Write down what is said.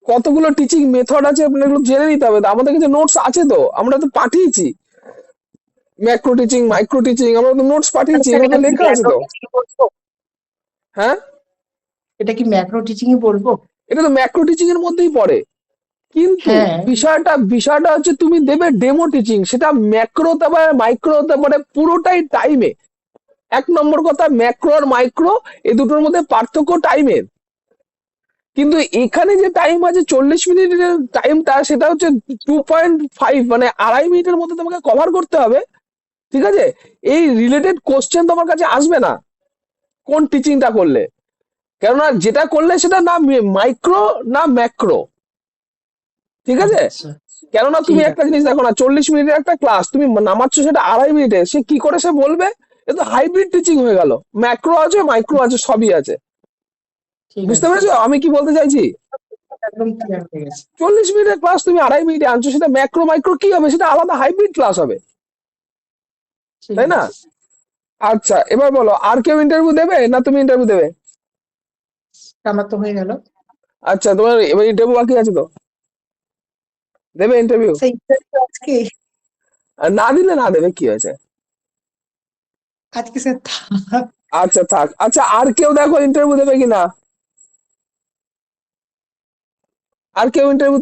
কতগুলো teaching method আছে আপনার এগুলো জেনে নিতে হবে। তো আমাদের কাছে নোটস আছে, তো আমরা তো পাঠিয়েছি, ম্যাক্রো টিচিং মাইক্রো টিচিং আমরা তো নোটস তাহলে পাঠিয়েছি, স্যার এগুলো এটা তো কি লেখা আছে ম্যাক্রো তো। টিচিং বলবো? হ্যাঁ, এটা কি ম্যাক্রো টিচিং ই বলবো? এটা তো ম্যাক্রো টিচিং এর মধ্যেই পড়ে। কিন্তু হ্যাঁ। বিষয়টা হচ্ছে তুমি দেবে ডেমো টিচিং, সেটা ম্যাক্রো হতে পারে মাইক্রো হতে পারে, পুরোটাই টাইমে। এক নম্বর কথা, ম্যাক্রো আর মাইক্রো এই দুটোর মধ্যে পার্থক্য টাইমের। কিন্তু এখানে যে টাইম আছে 40 মিনিটের টাইমটা, সেটা হচ্ছে 2.5 মানে 2.5 মিনিটের মধ্যে তোমাকে কভার করতে হবে। ঠিক আছে, এই রিলেটেড কোশ্চেন তোমার কাছে আসবে না কোন টিচিংটা করলে, কেননা যেটা করলে সেটা না মাইক্রো না ম্যাক্রো। ঠিক আছে, আচ্ছা, কেননা তুমি ঠিক একটা আছে। জিনিস দেখো না, 40 মিনিটের একটা ক্লাস তুমি নামাচ্ছ সেটা 2.5 মিনিটে, সে কি করে সে বলবে? এ তো হাইব্রিড টিচিং হয়ে গেল, ম্যাক্রো আছে মাইক্রো আছে সবই আছে। ঠিক বুঝতে আছে। পেরেছো আমি কি বলতে চাইছি? একদম ক্লিয়ার হয়ে গেছে। 40 মিনিটের ক্লাস তুমি 2.5 মিনিটে আনছো, সেটা ম্যাক্রো মাইক্রো কি হবে? সেটা আলাদা হাইব্রিড ক্লাস হবে, ঠিক তাই না? আছে। আচ্ছা, এবার বলো, আর কেউ ইন্টারভিউ দেবে না তুমি ইন্টারভিউ দেবে? আমার তো হয়ে গেল। আচ্ছা, তোমার এবার ইন্টারভিউ বাকি আছে তো, দেবে ইন্টারভিউ? সেই আজকে, আর না দিলে না দেবে, কি হয়েছে? আজকে স্যার আচ্ছা থাক। আচ্ছা, আর কেউ দেখো ইন্টারভিউ দেবে কিনা, আর কেউ ইন্টারভিউ